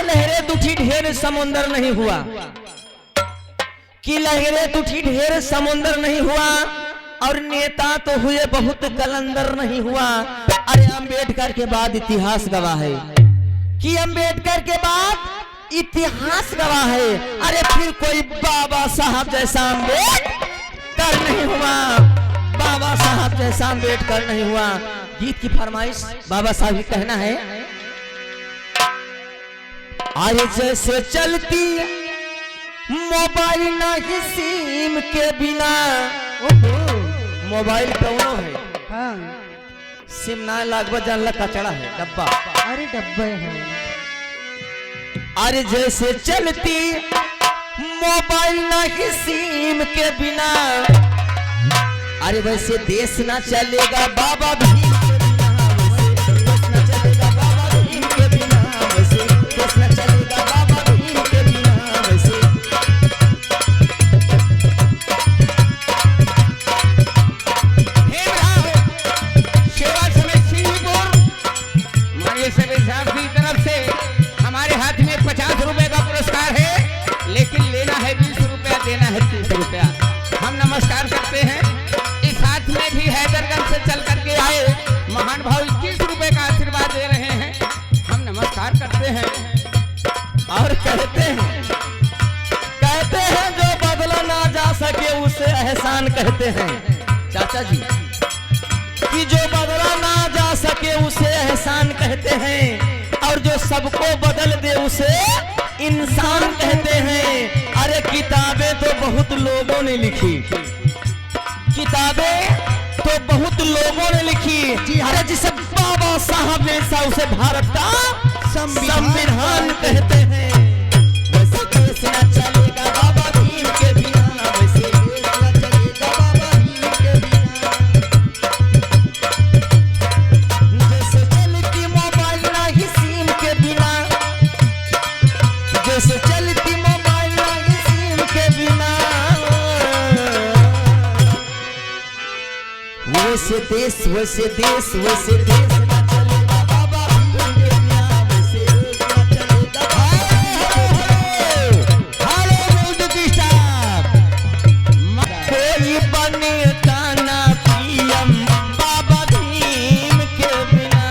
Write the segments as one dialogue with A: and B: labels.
A: लहरें उठी ढेर समुंदर नहीं हुआ, कि लहरें उठी ढेर समुंदर नहीं हुआ, और नेता तो हुए बहुत कलंदर नहीं हुआ। अरे अंबेडकर के बाद इतिहास गवाह है, कि अंबेडकर के बाद इतिहास गवाह है। अरे फिर कोई बाबा साहब जैसा अंबेडकर नहीं हुआ, बाबा साहब जैसा अंबेडकर नहीं हुआ। गीत की फरमाइश बाबा साहब की कहना है, अरे जैसे चलती मोबाइल नहीं सिम के बिना, मोबाइल कौनो है,
B: हाँ।
A: सिम ना लगभग जानला कचड़ा है, डब्बा।
B: अरे डब्बे है।
A: अरे जैसे चलती मोबाइल नहीं सिम के बिना, अरे वैसे देश ना चलेगा बाबा भीम के बिना, वैसे देश ना चलेगा बाबा भीम के बिना, वैसे देश ना चलेगा बाबा भीम के बिना, वैसे।
C: सेवा समिति सिंहपुर माननीय सभी साहब की तरफ से हमारे हाथ में 50 रुपए का पुरस्कार है, लेकिन लेना है 20 रुपया, देना है 30 रुपया। हम नमस्कार करते हैं। इस हाथ में भी हैदरगंज से चल करके आए महान भाव 21 रुपए का आशीर्वाद दे रहे हैं, हम नमस्कार करते हैं।
A: और कहते हैं जो बदला ना जा सके उसे एहसान कहते हैं। चाचा जी, कि जो बदला ना जा सके उसे एहसान कहते हैं, और जो सबको बदल दे उसे इंसान कहते हैं। अरे किताबें तो बहुत लोगों ने लिखी, किताबें तो बहुत लोगों ने लिखी। अरे जिसे बाबा साहब ने उसे भारत का संविधान कहते हैं। वैसे देश ना चलेगा बाबा भीम के बिना, वैसे देश ना चलेगा बाबा भीम के बिना। जैसे चलती मोबाइल नहीं सिम के बिना, जैसे चलती मोबाइल नहीं सिम के बिना, वैसे देश ना चलेगा बाबा भीम के बिना, वैसे देश ना चलेगा। हेलो म्यूजिक स्टार, कोई बनेगा ना पीएम बाबा भीम के बिना,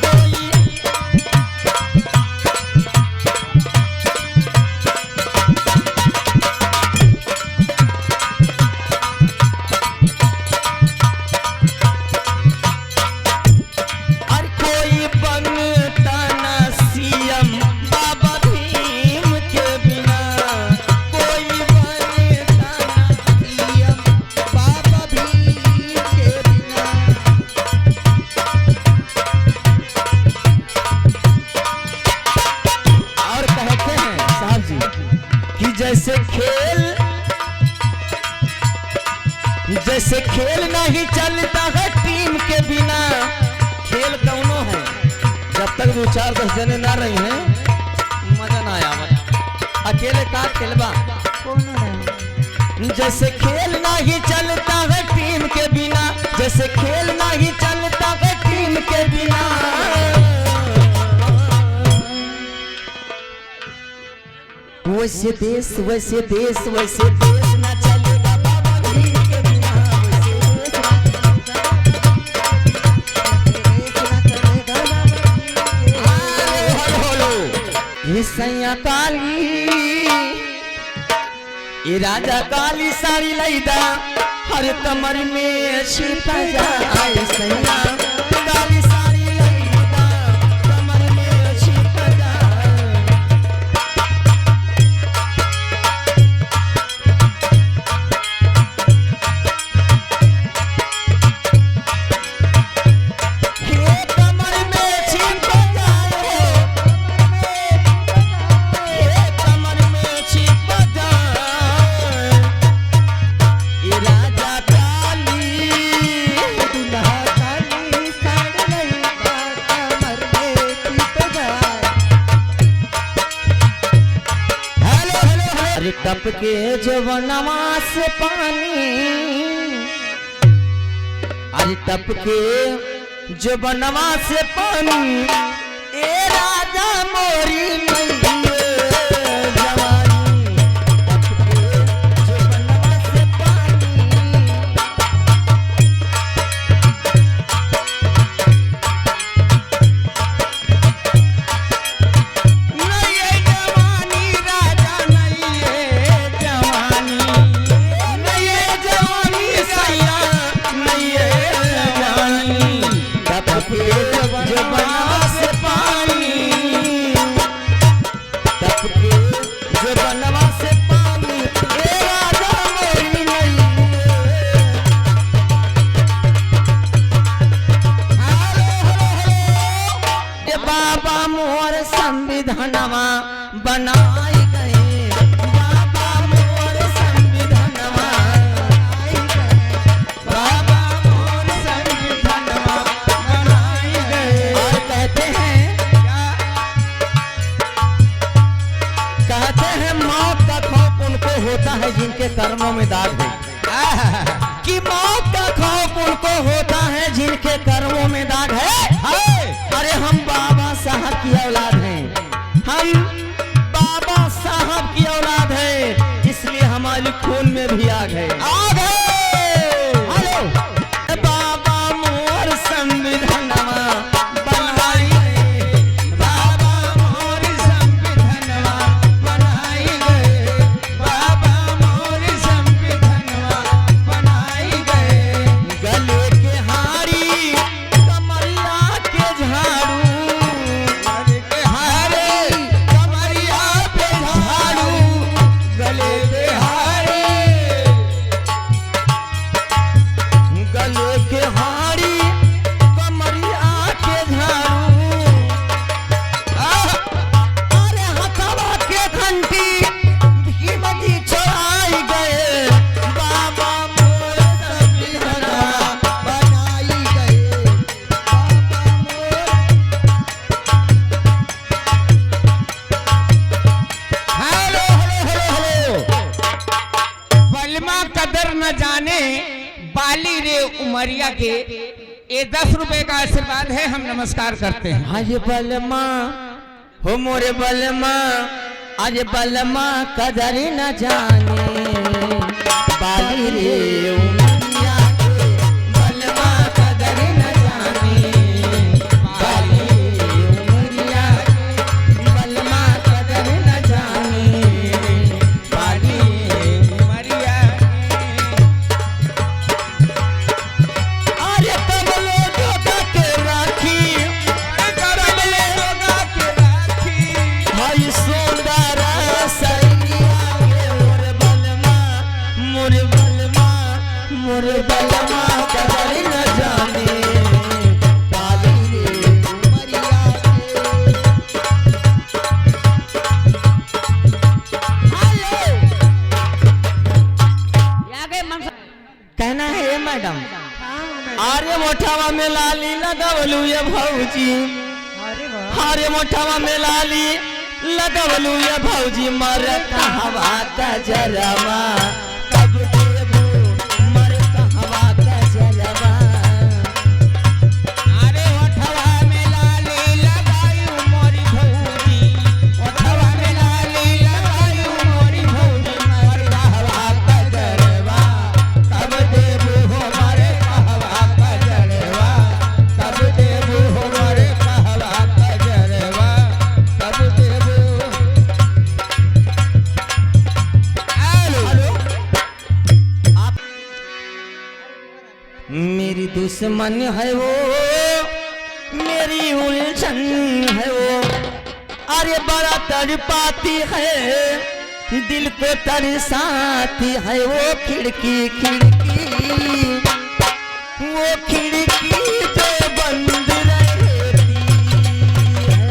A: कोई। जैसे खेल नहीं चलता है टीम के बिना, खेल कौनो है जब तक 2-4-10 जने ना रही हैं मजा ना आया, अकेले का खेलबा जैसे खेल नहीं चलता है टीम के बिना, जैसे खेल नहीं चलता है टीम के बिना, वैसे देश ना चलेगा बाबा भीम के बिना, ये सैया काली ये राजा काली साड़ी लैदा हर कमर में छिपा जाए, सैया काली साड़ी लैदा कमर में छिपा जाए। टपके जवनवा से पानी, अरे टपके जवनवा से पानी, ए राजा मोरी संविधानवा बनाई गए, बाबा मोर संविधानवा,
C: बाबा मोर संविधानवा बनाई गए।
A: और कहते हैं मौत का खौफ उनको होता है जिनके कर्मों में दाग है, कि मौत का खौफ उनको होता है जिनके कर्मों में दाग है। अरे हम बाबा साहब की औलाद हैं, हम बाबा साहब की औलाद है, इसलिए हमारे खून में भी आग है। आग है। हेलो बाबा मोर संविधानवा बनाई गए,
C: बाबा मोर संविधानवा बनाई गए, बाबा मोर संविधानवा बनाई गए।
A: गले के हारी कमरिया के झाड़ू,
C: गले के हारे कमरिया पे झाड़ू, गले के हारे,
A: गले के हारी कमरिया के झाड़ू, अरे हथवा के घंटी भीमजी छोड़ाई गए, बाबा मोर संविधानवा बनाई गए, बाबा मोर।
C: Hello hello hello hello. बलमा कदर न जाने बाली रे उमरिया के, ये 10 रुपए का आशीर्वाद है, हम नमस्कार करते हैं।
A: आज बलमा हो मोरे बलमा, आज बलमा कदर न जाने बाली रे उमरिया के, बलमा कदर न जाने बाली रे उमरिया के, बलमा कदर न जाने बाली रे
C: उमरिया
A: अरे कमलो जोगा के राखी,
C: करले रोगा के राखी,
A: भाई सुंदर सैया के मोर बलमा, मोर बलमा, मोर बलमा कदर न जाने बाली रे उमरिया के। कहना है ये मैडम, आर्य मोठावा में लाली लगवलू ये भौजी, हारे मोठावा में लाली लगवलू ये भौजी, मर कहवा कजरवा कब देबू, मर कहवा कजरवा।
C: अरे ओठवा में लाली लगाई मोरी भौजी, ओठवा में लाली लगाई मोरी भौजी, मर कहवा कजरवा तब देबू हो मरे कहवा कजरवा, तब देबू हो मरे कहवा कजरवा, तब देबू। हेलो
A: आप मेरी दुश्मन है वो, मेरी उलझन है वो, अरे बड़ा तड़पाती है, दिल को तरसाती है वो खिड़की खिड़की, वो खिड़की जो बंद रहती है,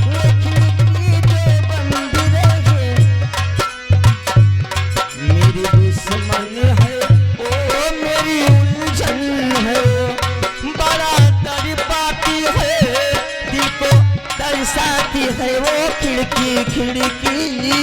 A: वो खिड़की जो बंद रहे, मेरी दुश्मन है ओ मेरी उलझन है वो, बड़ा तड़पाती है, दिल को तरसाती है वो खिड़की खिड़की।